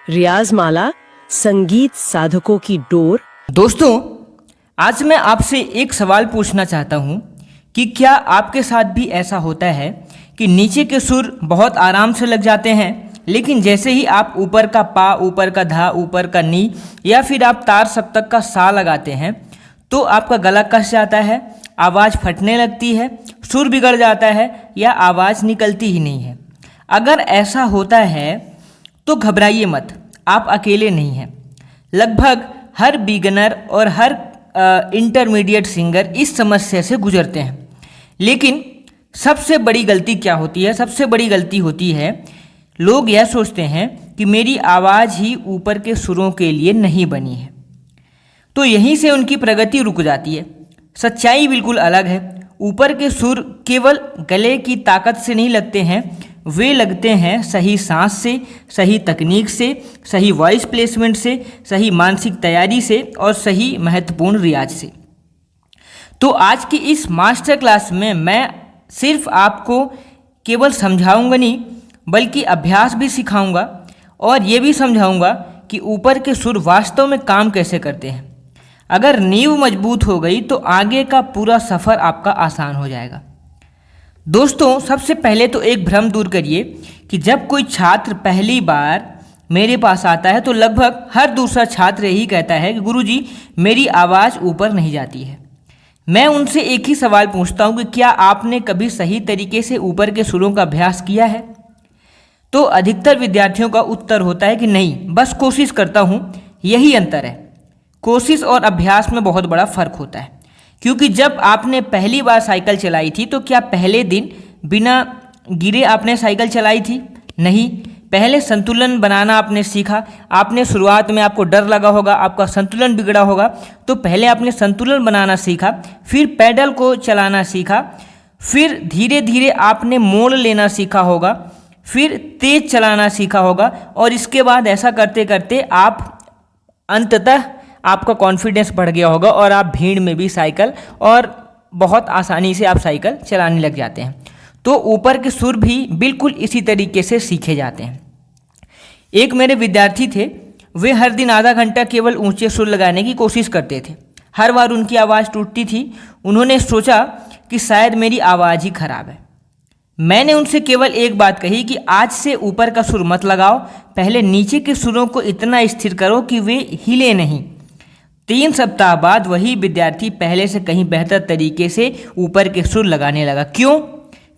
रियाज माला, संगीत साधकों की डोर। दोस्तों, आज मैं आपसे एक सवाल पूछना चाहता हूँ कि क्या आपके साथ भी ऐसा होता है कि नीचे के सुर बहुत आराम से लग जाते हैं, लेकिन जैसे ही आप ऊपर का पा, ऊपर का धा, ऊपर का नी या फिर आप तार सप्तक का सा लगाते हैं तो आपका गला कस जाता है, आवाज़ फटने लगती है, सुर बिगड़ जाता है या आवाज़ निकलती ही नहीं है। अगर ऐसा होता है तो घबराइए मत, आप अकेले नहीं हैं। लगभग हर बिगनर और हर इंटरमीडिएट सिंगर इस समस्या से गुजरते हैं। लेकिन सबसे बड़ी गलती क्या होती है? सबसे बड़ी गलती होती है लोग यह सोचते हैं कि मेरी आवाज़ ही ऊपर के सुरों के लिए नहीं बनी है, तो यहीं से उनकी प्रगति रुक जाती है। सच्चाई बिल्कुल अलग है। ऊपर के सुर केवल गले की ताकत से नहीं लगते हैं, वे लगते हैं सही सांस से, सही तकनीक से, सही वॉइस प्लेसमेंट से, सही मानसिक तैयारी से और सही महत्वपूर्ण रियाज से। तो आज की इस मास्टर क्लास में मैं सिर्फ आपको केवल समझाऊंगा नहीं, बल्कि अभ्यास भी सिखाऊंगा और ये भी समझाऊंगा कि ऊपर के सुर वास्तव में काम कैसे करते हैं। अगर नींव मजबूत हो गई तो आगे का पूरा सफ़र आपका आसान हो जाएगा। दोस्तों, सबसे पहले तो एक भ्रम दूर करिए कि जब कोई छात्र पहली बार मेरे पास आता है तो लगभग हर दूसरा छात्र यही कहता है कि गुरुजी मेरी आवाज़ ऊपर नहीं जाती है। मैं उनसे एक ही सवाल पूछता हूँ कि क्या आपने कभी सही तरीके से ऊपर के सुरों का अभ्यास किया है? तो अधिकतर विद्यार्थियों का उत्तर होता है कि नहीं, बस कोशिश करता हूँ। यही अंतर है। कोशिश और अभ्यास में बहुत बड़ा फ़र्क होता है, क्योंकि जब आपने पहली बार साइकिल चलाई थी तो क्या पहले दिन बिना गिरे आपने साइकिल चलाई थी? नहीं। पहले संतुलन बनाना आपने सीखा। आपने शुरुआत में आपको डर लगा होगा, आपका संतुलन बिगड़ा होगा, तो पहले आपने संतुलन बनाना सीखा, फिर पैडल को चलाना सीखा, फिर धीरे धीरे आपने मोड़ लेना सीखा होगा, फिर तेज चलाना सीखा होगा और इसके बाद ऐसा करते करते आप अंततः आपका कॉन्फिडेंस बढ़ गया होगा और आप भीड़ में भी साइकिल और बहुत आसानी से आप साइकिल चलाने लग जाते हैं। तो ऊपर के सुर भी बिल्कुल इसी तरीके से सीखे जाते हैं। एक मेरे विद्यार्थी थे, वे हर दिन आधा घंटा केवल ऊंचे सुर लगाने की कोशिश करते थे। हर बार उनकी आवाज़ टूटती थी। उन्होंने सोचा कि शायद मेरी आवाज़ ही खराब है। मैंने उनसे केवल एक बात कही कि आज से ऊपर का सुर मत लगाओ, पहले नीचे के सुरों को इतना स्थिर करो कि वे हिले नहीं। 3 सप्ताह बाद वही विद्यार्थी पहले से कहीं बेहतर तरीके से ऊपर के सुर लगाने लगा। क्यों?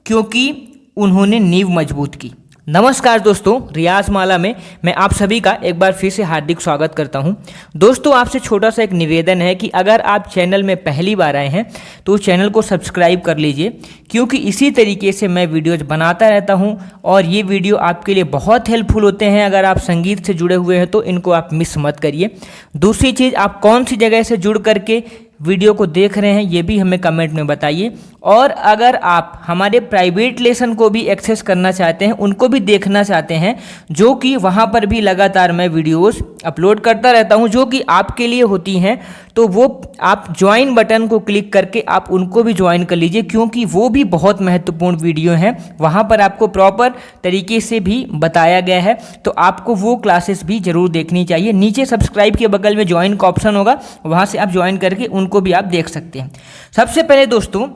क्योंकि उन्होंने नींव मजबूत की। नमस्कार दोस्तों, रियाज माला में मैं आप सभी का एक बार फिर से हार्दिक स्वागत करता हूं। दोस्तों, आपसे छोटा सा एक निवेदन है कि अगर आप चैनल में पहली बार आए हैं तो चैनल को सब्सक्राइब कर लीजिए, क्योंकि इसी तरीके से मैं वीडियोज बनाता रहता हूं और ये वीडियो आपके लिए बहुत हेल्पफुल होते हैं। अगर आप संगीत से जुड़े हुए हैं तो इनको आप मिस मत करिए। दूसरी चीज़, आप कौन सी जगह से जुड़ करके वीडियो को देख रहे हैं ये भी हमें कमेंट में बताइए। और अगर आप हमारे प्राइवेट लेसन को भी एक्सेस करना चाहते हैं, उनको भी देखना चाहते हैं, जो कि वहाँ पर भी लगातार मैं वीडियोस अपलोड करता रहता हूँ जो कि आपके लिए होती हैं, तो वो आप ज्वाइन बटन को क्लिक करके आप उनको भी ज्वाइन कर लीजिए, क्योंकि वो भी बहुत महत्वपूर्ण वीडियो हैं। वहाँ पर आपको प्रॉपर तरीके से भी बताया गया है, तो आपको वो क्लासेस भी ज़रूर देखनी चाहिए। नीचे सब्सक्राइब के बगल में ज्वाइन का ऑप्शन होगा, वहाँ से आप ज्वाइन करके उनको भी आप देख सकते हैं। सबसे पहले दोस्तों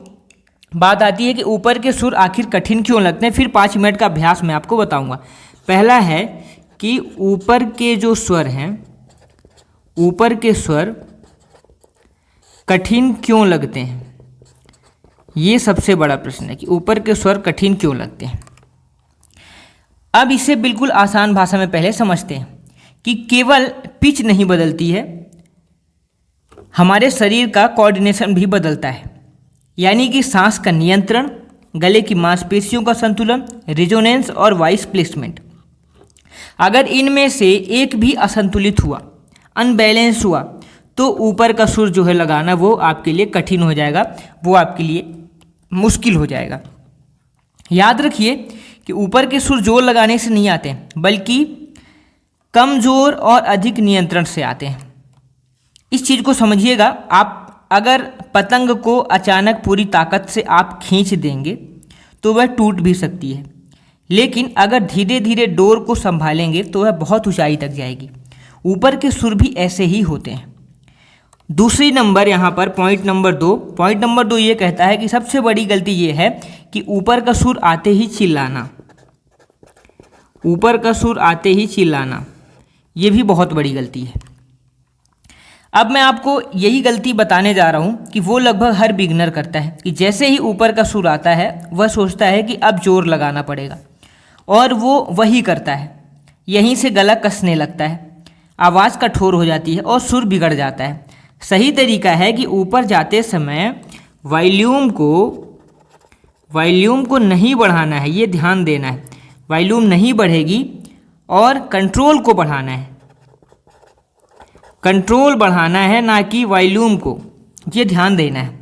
बात आती है कि ऊपर के सुर आखिर कठिन क्यों लगते हैं। फिर 5 मिनट का अभ्यास मैं आपको बताऊंगा। पहला है कि ऊपर के जो स्वर हैं, ऊपर के स्वर कठिन क्यों लगते हैं। ये सबसे बड़ा प्रश्न है कि ऊपर के स्वर कठिन क्यों लगते हैं। अब इसे बिल्कुल आसान भाषा में पहले समझते हैं कि केवल पिच नहीं बदलती है, हमारे शरीर का कोऑर्डिनेशन भी बदलता है। यानी कि सांस का नियंत्रण, गले की मांसपेशियों का संतुलन, रिजोनेंस और वॉइस प्लेसमेंट। अगर इनमें से एक भी असंतुलित हुआ, अनबैलेंस हुआ, तो ऊपर का सुर जो है लगाना वो आपके लिए कठिन हो जाएगा, वो आपके लिए मुश्किल हो जाएगा। याद रखिए कि ऊपर के सुर जोर लगाने से नहीं आते, बल्कि कम जोर और अधिक नियंत्रण से आते हैं। इस चीज़ को समझिएगा। आप अगर पतंग को अचानक पूरी ताकत से आप खींच देंगे तो वह टूट भी सकती है, लेकिन अगर धीरे धीरे डोर को संभालेंगे तो वह बहुत ऊंचाई तक जाएगी। ऊपर के सुर भी ऐसे ही होते हैं। दूसरी नंबर यहाँ पर पॉइंट नंबर 2 ये कहता है कि सबसे बड़ी गलती ये है कि ऊपर का सुर आते ही चिल्लाना। ऊपर का सुर आते ही चिल्लाना, ये भी बहुत बड़ी गलती है। अब मैं आपको यही गलती बताने जा रहा हूँ कि वो लगभग हर बिगनर करता है कि जैसे ही ऊपर का सुर आता है वह सोचता है कि अब जोर लगाना पड़ेगा, और वो वही करता है। यहीं से गला कसने लगता है, आवाज़ कठोर हो जाती है और सुर बिगड़ जाता है। सही तरीका है कि ऊपर जाते समय वॉल्यूम को नहीं बढ़ाना है, ये ध्यान देना है। वॉल्यूम नहीं बढ़ेगी और कंट्रोल को बढ़ाना है। कंट्रोल बढ़ाना है, ना कि वॉल्यूम को, ये ध्यान देना है।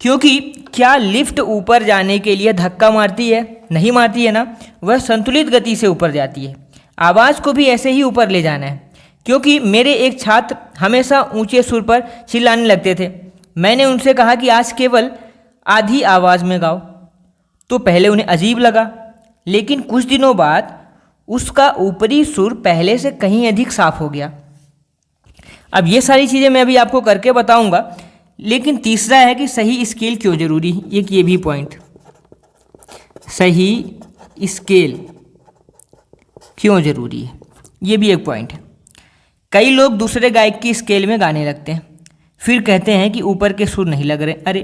क्योंकि क्या लिफ्ट ऊपर जाने के लिए धक्का मारती है? नहीं मारती है ना, वह संतुलित गति से ऊपर जाती है। आवाज़ को भी ऐसे ही ऊपर ले जाना है। क्योंकि मेरे एक छात्र हमेशा ऊंचे सुर पर चिल्लाने लगते थे। मैंने उनसे कहा कि आज केवल आधी आवाज़ में गाओ, तो पहले उन्हें अजीब लगा, लेकिन कुछ दिनों बाद उसका ऊपरी सुर पहले से कहीं अधिक साफ हो गया। अब ये सारी चीज़ें मैं अभी आपको करके बताऊंगा, लेकिन तीसरा है कि सही स्केल क्यों जरूरी है। एक ये भी पॉइंट, सही स्केल क्यों जरूरी है, ये भी एक पॉइंट है। कई लोग दूसरे गायक की स्केल में गाने लगते हैं, फिर कहते हैं कि ऊपर के सुर नहीं लग रहे। अरे,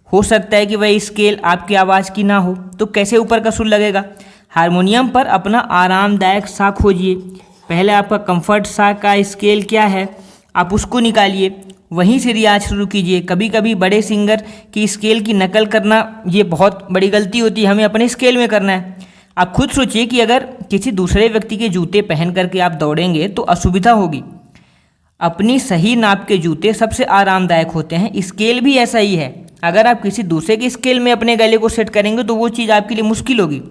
हो सकता है कि वह स्केल आपकी आवाज़ की ना हो, तो कैसे ऊपर का सुर लगेगा? हारमोनियम पर अपना आरामदायक सा खोजिए। पहले आपका कंफर्ट सा का स्केल क्या है, आप उसको निकालिए, वहीं से रियाज शुरू कीजिए। कभी कभी बड़े सिंगर की स्केल की नकल करना ये बहुत बड़ी गलती होती है, हमें अपने स्केल में करना है। आप खुद सोचिए कि अगर किसी दूसरे व्यक्ति के जूते पहन करके आप दौड़ेंगे तो असुविधा होगी। अपनी सही नाप के जूते सबसे आरामदायक होते हैं। स्केल भी ऐसा ही है, अगर आप किसी दूसरे के स्केल में अपने गले को सेट करेंगे तो वो चीज़ आपके लिए मुश्किल होगी।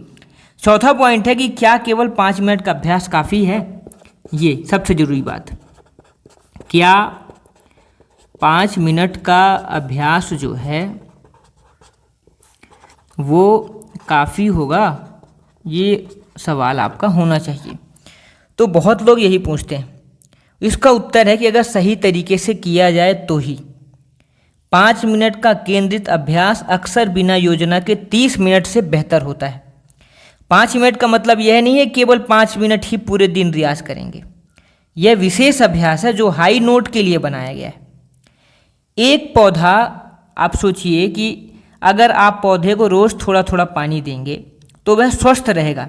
चौथा पॉइंट है कि क्या केवल 5 मिनट का अभ्यास काफ़ी है? ये सबसे ज़रूरी बात, क्या 5 मिनट का अभ्यास जो है वो काफ़ी होगा? ये सवाल आपका होना चाहिए। तो बहुत लोग यही पूछते हैं। इसका उत्तर है कि अगर सही तरीके से किया जाए तो ही 5 मिनट का केंद्रित अभ्यास अक्सर बिना योजना के 30 मिनट से बेहतर होता है। 5 मिनट का मतलब यह नहीं है केवल 5 मिनट ही पूरे दिन रियाज करेंगे। यह विशेष अभ्यास है जो हाई नोट के लिए बनाया गया है। एक पौधा, आप सोचिए कि अगर आप पौधे को रोज़ थोड़ा थोड़ा पानी देंगे तो वह स्वस्थ रहेगा।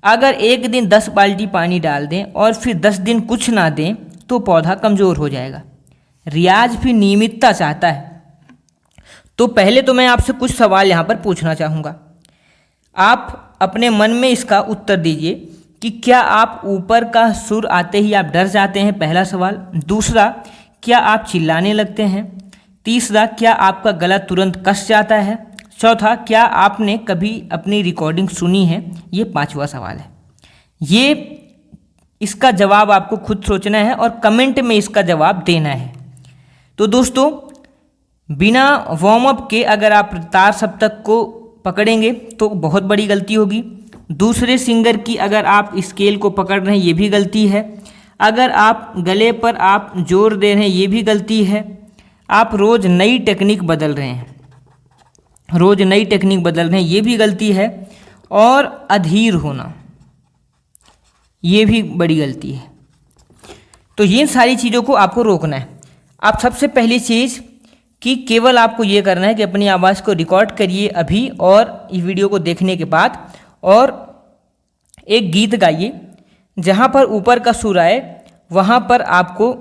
अगर एक दिन 10 बाल्टी पानी डाल दें और फिर 10 दिन कुछ ना दें तो पौधा कमज़ोर हो जाएगा। रियाज भी नियमितता चाहता है। तो पहले तो मैं आपसे कुछ सवाल यहाँ पर पूछना चाहूँगा। आप अपने मन में इसका उत्तर दीजिए कि क्या आप ऊपर का सुर आते ही आप डर जाते हैं? पहला सवाल। दूसरा, क्या आप चिल्लाने लगते हैं? तीसरा, क्या आपका गला तुरंत कस जाता है? चौथा, क्या आपने कभी अपनी रिकॉर्डिंग सुनी है? ये 5वां सवाल है। ये इसका जवाब आपको खुद सोचना है और कमेंट में इसका जवाब देना है। तो दोस्तों, बिना वार्म अप के अगर आप तार सप्तक को पकड़ेंगे तो बहुत बड़ी गलती होगी। दूसरे सिंगर की अगर आप स्केल को पकड़ रहे हैं, ये भी गलती है। अगर आप गले पर आप जोर दे रहे हैं, ये भी गलती है। आप रोज़ नई टेक्निक बदल रहे हैं, ये भी गलती है। और अधीर होना, ये भी बड़ी गलती है। तो ये सारी चीज़ों को आपको रोकना है। आप सबसे पहली चीज़ कि केवल आपको ये करना है कि अपनी आवाज़ को रिकॉर्ड करिए अभी और इस वीडियो को देखने के बाद, और एक गीत गाइए जहाँ पर ऊपर का सुर आए। वहाँ पर आपको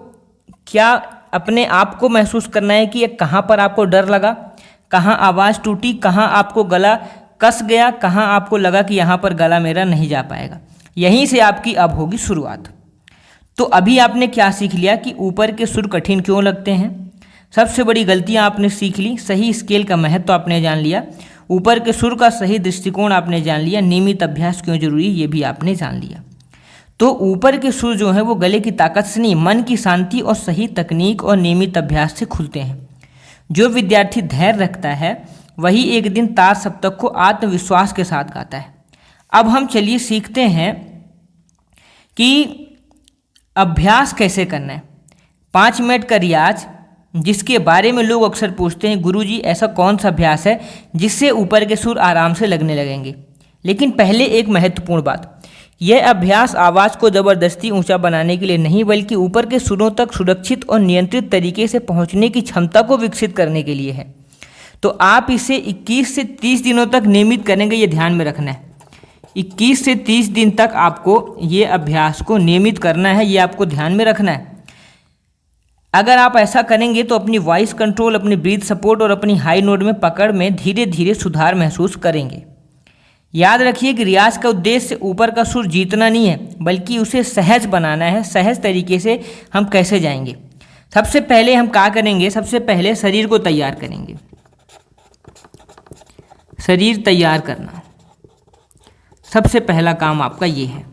क्या अपने आप को महसूस करना है कि कहाँ पर आपको डर लगा, कहाँ आवाज़ टूटी, कहाँ आपको गला कस गया, कहाँ आपको लगा कि यहाँ पर गला मेरा नहीं जा पाएगा। यहीं से आपकी अब होगी शुरुआत। तो अभी आपने क्या सीख लिया कि ऊपर के सुर कठिन क्यों लगते हैं। सबसे बड़ी गलतियाँ आपने सीख ली। सही स्केल का महत्व आपने जान लिया। ऊपर के सुर का सही दृष्टिकोण आपने जान लिया। नियमित अभ्यास क्यों जरूरी, ये भी आपने जान लिया। तो ऊपर के सुर जो हैं वो गले की ताकत से नहीं, मन की शांति और सही तकनीक और नियमित अभ्यास से खुलते हैं। जो विद्यार्थी धैर्य रखता है वही एक दिन तार सप्तक को आत्मविश्वास के साथ गाता है। अब हम चलिए सीखते हैं कि अभ्यास कैसे करना है। 5 मिनट का रियाज, जिसके बारे में लोग अक्सर पूछते हैं, गुरुजी ऐसा कौन सा अभ्यास है जिससे ऊपर के सुर आराम से लगने लगेंगे। लेकिन पहले एक महत्वपूर्ण बात, यह अभ्यास आवाज़ को ज़बरदस्ती ऊंचा बनाने के लिए नहीं, बल्कि ऊपर के सुरों तक सुरक्षित और नियंत्रित तरीके से पहुंचने की क्षमता को विकसित करने के लिए है। तो आप इसे 21 से 30 दिनों तक नियमित करेंगे, ये ध्यान में रखना है। 21 से 30 दिन तक आपको ये अभ्यास को नियमित करना है, ये आपको ध्यान में रखना है। अगर आप ऐसा करेंगे तो अपनी वॉइस कंट्रोल, अपनी ब्रीथ सपोर्ट और अपनी हाई नोट में पकड़ में धीरे धीरे सुधार महसूस करेंगे। याद रखिए कि रियाज का उद्देश्य ऊपर का सुर जीतना नहीं है, बल्कि उसे सहज बनाना है। सहज तरीके से हम कैसे जाएंगे? सबसे पहले हम क्या करेंगे? सबसे पहले शरीर को तैयार करेंगे। शरीर तैयार करना सबसे पहला काम आपका ये है।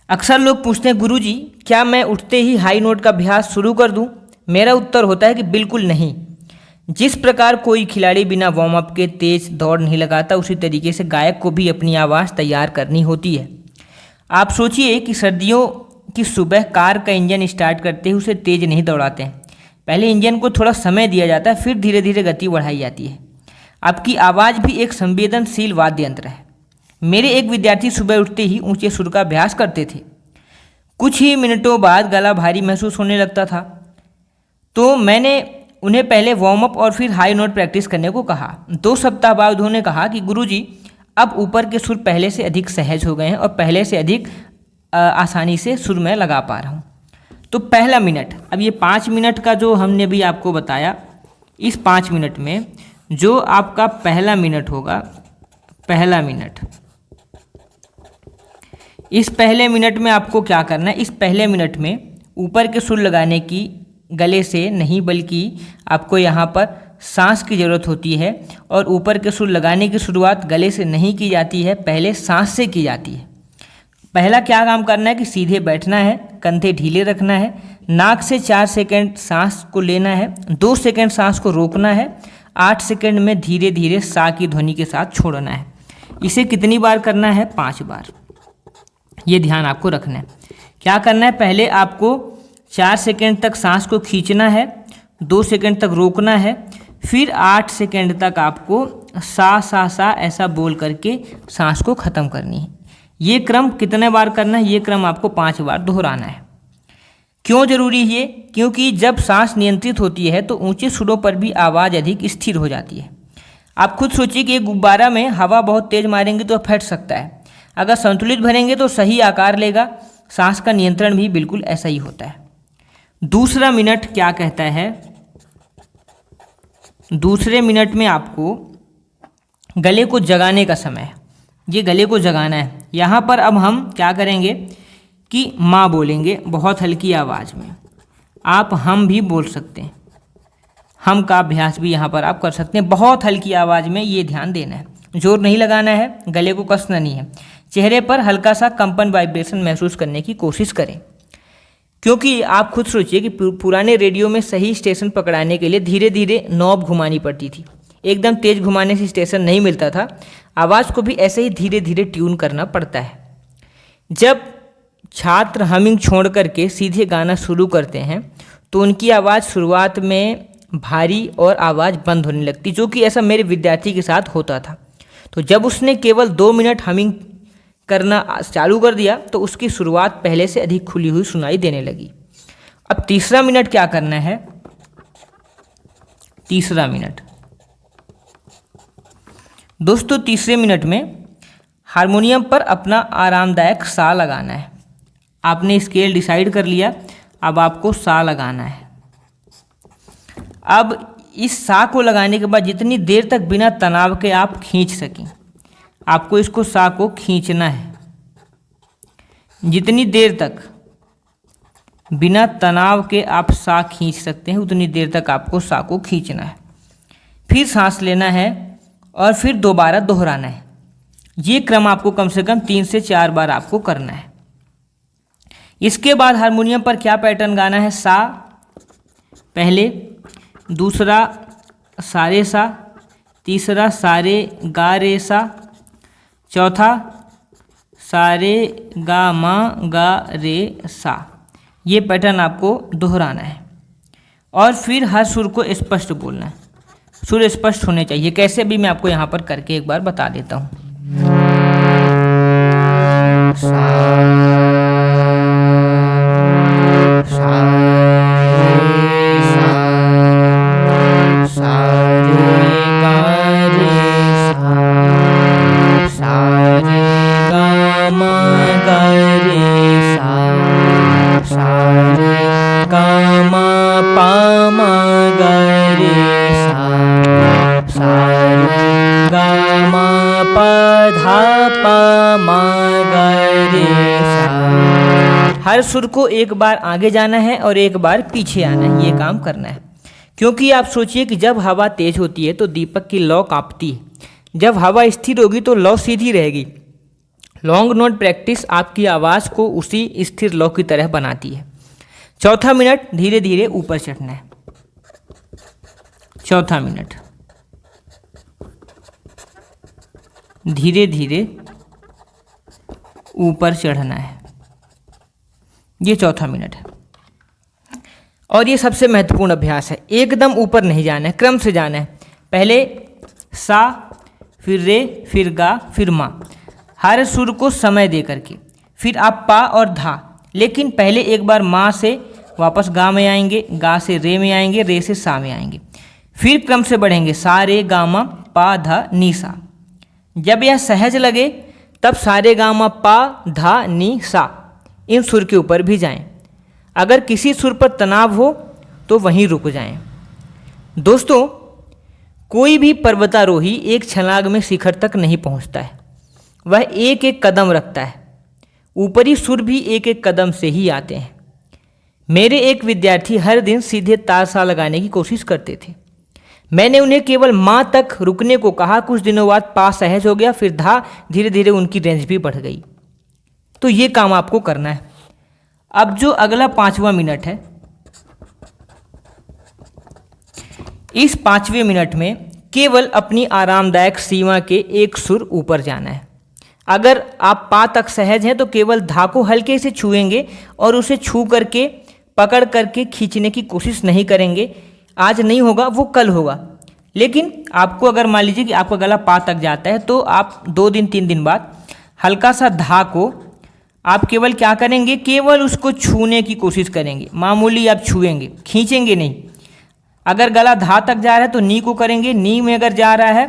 अक्सर लोग पूछते हैं, गुरुजी क्या मैं उठते ही हाई नोट का अभ्यास शुरू कर दूं? मेरा उत्तर होता है कि बिल्कुल नहीं। जिस प्रकार कोई खिलाड़ी बिना वार्म अप के तेज दौड़ नहीं लगाता, उसी तरीके से गायक को भी अपनी आवाज़ तैयार करनी होती है। आप सोचिए कि सर्दियों की सुबह कार का इंजन स्टार्ट करते ही उसे तेज नहीं दौड़ाते हैं। पहले इंजन को थोड़ा समय दिया जाता है, फिर धीरे धीरे गति बढ़ाई जाती है। आपकी आवाज़ भी एक संवेदनशील वाद्य यंत्र है। मेरे एक विद्यार्थी सुबह उठते ही ऊंचे सुर का अभ्यास करते थे। कुछ ही मिनटों बाद गला भारी महसूस होने लगता था। तो मैंने उन्हें पहले वार्म अप और फिर हाई नोट प्रैक्टिस करने को कहा। 2 सप्ताह बाद उन्होंने कहा कि गुरुजी अब ऊपर के सुर पहले से अधिक सहज हो गए हैं और पहले से अधिक आसानी से सुर में लगा पा रहा हूँ। तो पहला मिनट, अब ये 5 मिनट का जो हमने भी आपको बताया, इस 5 मिनट में जो आपका पहला मिनट होगा, पहला मिनट, इस पहले मिनट में आपको क्या करना है? इस पहले मिनट में ऊपर के सुर लगाने की गले से नहीं, बल्कि आपको यहाँ पर सांस की ज़रूरत होती है। और ऊपर के सुर लगाने की शुरुआत गले से नहीं की जाती है, पहले सांस से की जाती है। पहला क्या काम करना है कि सीधे बैठना है, कंधे ढीले रखना है, नाक से 4 सेकंड सांस को लेना है, 2 सेकंड सांस को रोकना है, 8 सेकंड में धीरे धीरे सा की ध्वनि के साथ छोड़ना है। इसे कितनी बार करना है? 5 बार। ये ध्यान आपको रखना है। क्या करना है? पहले आपको 4 सेकंड तक सांस को खींचना है, 2 सेकंड तक रोकना है, फिर 8 सेकंड तक आपको सा सा सा ऐसा बोल करके सांस को ख़त्म करनी है। ये क्रम कितने बार करना है? ये क्रम आपको 5 बार दोहराना है। क्यों जरूरी है? क्योंकि जब सांस नियंत्रित होती है तो ऊंचे सुरों पर भी आवाज़ अधिक स्थिर हो जाती है। आप खुद सोचिए कि एक गुब्बारा में हवा बहुत तेज मारेंगे तो फट सकता है, अगर संतुलित भरेंगे तो सही आकार लेगा। सांस का नियंत्रण भी बिल्कुल ऐसा ही होता है। दूसरा मिनट क्या कहता है? दूसरे मिनट में आपको गले को जगाने का समय है। ये गले को जगाना है। यहाँ पर अब हम क्या करेंगे कि माँ बोलेंगे बहुत हल्की आवाज़ में। आप हम भी बोल सकते हैं, हम का अभ्यास भी यहाँ पर आप कर सकते हैं बहुत हल्की आवाज़ में। ये ध्यान देना है, जोर नहीं लगाना है, गले को कसना नहीं है। चेहरे पर हल्का सा कंपन वाइब्रेशन महसूस करने की कोशिश करें। क्योंकि आप खुद सोचिए कि पुराने रेडियो में सही स्टेशन पकड़ाने के लिए धीरे धीरे नॉब घुमानी पड़ती थी। एकदम तेज घुमाने से स्टेशन नहीं मिलता था। आवाज़ को भी ऐसे ही धीरे धीरे ट्यून करना पड़ता है। जब छात्र हमिंग छोड़ करके सीधे गाना शुरू करते हैं तो उनकी आवाज़ शुरुआत में भारी और आवाज़ बंद होने लगती, जो कि ऐसा मेरे विद्यार्थी के साथ होता था। तो जब उसने केवल 2 मिनट हमिंग करना चालू कर दिया तो उसकी शुरुआत पहले से अधिक खुली हुई सुनाई देने लगी। अब तीसरा मिनट क्या करना है? तीसरा मिनट दोस्तों, तीसरे मिनट में हारमोनियम पर अपना आरामदायक सा लगाना है। आपने स्केल डिसाइड कर लिया, अब आपको सा लगाना है। अब इस सा को लगाने के बाद जितनी देर तक बिना तनाव के आप खींच सकें, आपको इसको सा को खींचना है। जितनी देर तक बिना तनाव के आप सा खींच सकते हैं उतनी देर तक आपको सा को खींचना है। फिर सांस लेना है और फिर दोबारा दोहराना है। ये क्रम आपको कम से कम 3 से 4 बार आपको करना है। इसके बाद हारमोनियम पर क्या पैटर्न गाना है? सा पहले, दूसरा सारे सा, तीसरा सारे गा रे सा, चौथा सा रे गा मा गा रे सा। ये पैटर्न आपको दोहराना है और फिर हर सुर को स्पष्ट बोलना है। सुर स्पष्ट होने चाहिए। कैसे भी मैं आपको यहाँ पर करके एक बार बता देता हूँ। हर सुर को एक बार आगे जाना है और एक बार पीछे आना है, ये काम करना है। क्योंकि आप सोचिए कि जब हवा तेज होती है तो दीपक की लौ कांपती है, जब हवा स्थिर होगी तो लौ सीधी रहेगी। लॉन्ग नोट प्रैक्टिस आपकी आवाज़ को उसी स्थिर लौ की तरह बनाती है। चौथा मिनट धीरे धीरे ऊपर चढ़ना है। चौथा मिनट धीरे धीरे ऊपर चढ़ना है, ये चौथा मिनट है। और ये सबसे महत्वपूर्ण अभ्यास है। एकदम ऊपर नहीं जाना है, क्रम से जाना है। पहले सा, फिर रे, फिर गा, फिर मा, हर सुर को समय दे करके। फिर आप पा और धा, लेकिन पहले एक बार मा से वापस गा में आएंगे, गा से रे में आएंगे, रे से सा में आएंगे। फिर क्रम से बढ़ेंगे, सा रे गा मा पा धा नी सा। जब यह सहज लगे तब सा रे गा मा पा धा नी सा इन सुर के ऊपर भी जाएं। अगर किसी सुर पर तनाव हो तो वहीं रुक जाएं। दोस्तों, कोई भी पर्वतारोही एक छलांग में शिखर तक नहीं पहुंचता है, वह एक एक कदम रखता है। ऊपरी सुर भी एक एक कदम से ही आते हैं। मेरे एक विद्यार्थी हर दिन सीधे तार सा लगाने की कोशिश करते थे। मैंने उन्हें केवल माँ तक रुकने को कहा। कुछ दिनों बाद पा सहज हो गया, फिर धा, धीरे धीरे उनकी रेंज भी बढ़ गई। तो ये काम आपको करना है। अब जो अगला 5वां मिनट है, इस 5वें मिनट में केवल अपनी आरामदायक सीमा के एक सुर ऊपर जाना है। अगर आप पा तक सहज हैं तो केवल धा को हल्के से छुएंगे और उसे छू करके पकड़ करके खींचने की कोशिश नहीं करेंगे। आज नहीं होगा, वो कल होगा। लेकिन आपको अगर मान लीजिए कि आपका गला पा तक जाता है तो आप 2 दिन 3 दिन बाद हल्का सा धा को आप केवल क्या करेंगे, केवल उसको छूने की कोशिश करेंगे। मामूली आप छुएंगे, खींचेंगे नहीं। अगर गला धा तक जा रहा है तो नी को करेंगे, नी में अगर जा रहा है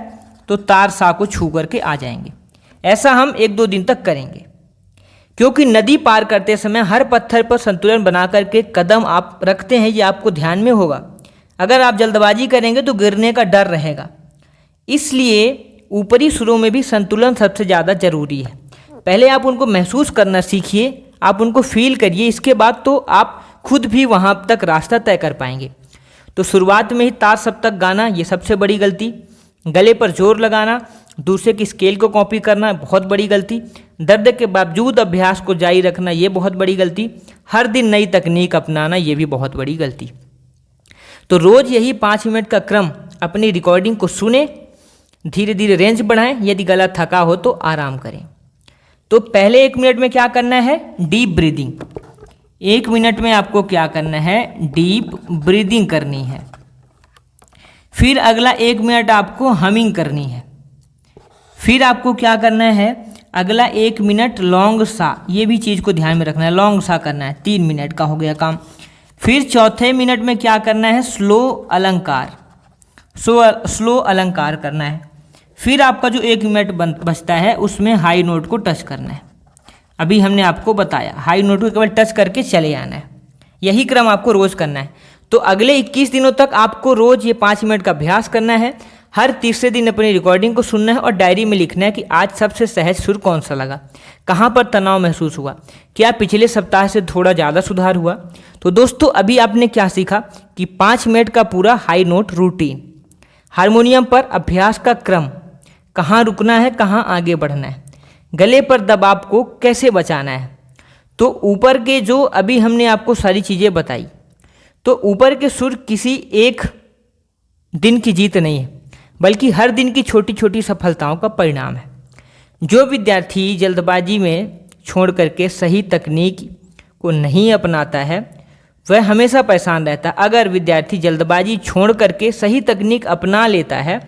तो तार सा को छू करके आ जाएंगे। ऐसा हम 1-2 दिन तक करेंगे। क्योंकि नदी पार करते समय हर पत्थर पर संतुलन बना करके कदम आप रखते हैं, ये आपको ध्यान में होगा। अगर आप जल्दबाजी करेंगे तो गिरने का डर रहेगा। इसलिए ऊपरी सुरों में भी संतुलन सबसे ज़्यादा जरूरी है। पहले आप उनको महसूस करना सीखिए, आप उनको फील करिए, इसके बाद तो आप खुद भी वहाँ तक रास्ता तय कर पाएंगे। तो शुरुआत में ही तार सब तक गाना, ये सबसे बड़ी गलती। गले पर जोर लगाना, दूसरे की स्केल को कॉपी करना, बहुत बड़ी गलती। दर्द के बावजूद अभ्यास को जारी रखना, ये बहुत बड़ी गलती। हर दिन नई तकनीक अपनाना, ये भी बहुत बड़ी गलती। तो रोज़ यही 5 मिनट का क्रम अपनी रिकॉर्डिंग को सुने, धीरे धीरे रेंज बढ़ाएं। यदि गला थका हो तो आराम करें। तो पहले 1 मिनट में क्या करना है, डीप ब्रीदिंग। 1 मिनट में आपको क्या करना है, डीप ब्रीदिंग करनी है। फिर अगला 1 मिनट आपको हमिंग करनी है। फिर आपको क्या करना है, अगला 1 मिनट लॉन्ग सा, ये भी चीज़ को ध्यान में रखना है, लॉन्ग सा करना है। 3 मिनट का हो गया काम। फिर चौथे मिनट में क्या करना है, स्लो अलंकार, स्लो अलंकार करना है। फिर आपका जो 1 मिनट बचता है उसमें हाई नोट को टच करना है। अभी हमने आपको बताया, हाई नोट को केवल टच करके चले आना है। यही क्रम आपको रोज़ करना है। तो अगले 21 दिनों तक आपको रोज़ ये 5 मिनट का अभ्यास करना है। हर तीसरे दिन अपनी रिकॉर्डिंग को सुनना है और डायरी में लिखना है कि आज सबसे सहज सुर कौन सा लगा, कहाँ पर तनाव महसूस हुआ, क्या पिछले सप्ताह से थोड़ा ज़्यादा सुधार हुआ। तो दोस्तों, अभी आपने क्या सीखा कि 5 मिनट का पूरा हाई नोट रूटीन, हारमोनियम पर अभ्यास का क्रम, कहाँ रुकना है, कहाँ आगे बढ़ना है, गले पर दबाव को कैसे बचाना है। तो ऊपर के जो अभी हमने आपको सारी चीज़ें बताई, तो ऊपर के सुर किसी एक दिन की जीत नहीं है, बल्कि हर दिन की छोटी छोटी सफलताओं का परिणाम है। जो विद्यार्थी जल्दबाजी में छोड़ करके सही तकनीक को नहीं अपनाता है वह हमेशा परेशान रहता है। अगर विद्यार्थी जल्दबाजी छोड़ करके सही तकनीक अपना लेता है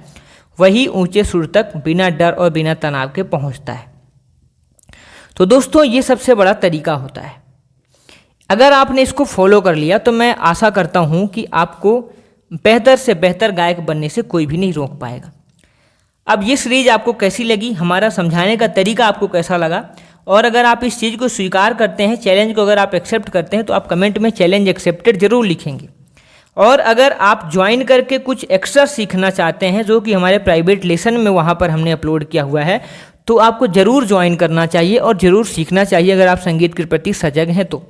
वही ऊंचे सुर तक बिना डर और बिना तनाव के पहुंचता है। तो दोस्तों ये सबसे बड़ा तरीका होता है। अगर आपने इसको फॉलो कर लिया तो मैं आशा करता हूं कि आपको बेहतर से बेहतर गायक बनने से कोई भी नहीं रोक पाएगा। अब ये सीरीज आपको कैसी लगी, हमारा समझाने का तरीका आपको कैसा लगा, और अगर आप इस चीज़ को स्वीकार करते हैं, चैलेंज को अगर आप एक्सेप्ट करते हैं तो आप कमेंट में चैलेंज एक्सेप्टेड जरूर लिखेंगे। और अगर आप ज्वाइन करके कुछ एक्स्ट्रा सीखना चाहते हैं जो कि हमारे प्राइवेट लेसन में वहाँ पर हमने अपलोड किया हुआ है, तो आपको ज़रूर ज्वाइन करना चाहिए और ज़रूर सीखना चाहिए। अगर आप संगीत के प्रति सजग हैं तो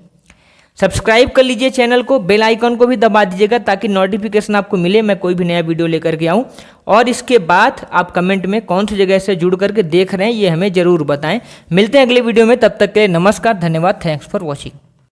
सब्सक्राइब कर लीजिए चैनल को, बेल आइकन को भी दबा दीजिएगा ताकि नोटिफिकेशन आपको मिले मैं कोई भी नया वीडियो लेकर के आऊँ। और इसके बाद आप कमेंट में कौन सी जगह से जुड़ करके देख रहे हैं ये हमें ज़रूर बताएं। मिलते हैं अगले वीडियो में, तब तक के लिए नमस्कार, धन्यवाद, थैंक्स फॉर वॉचिंग।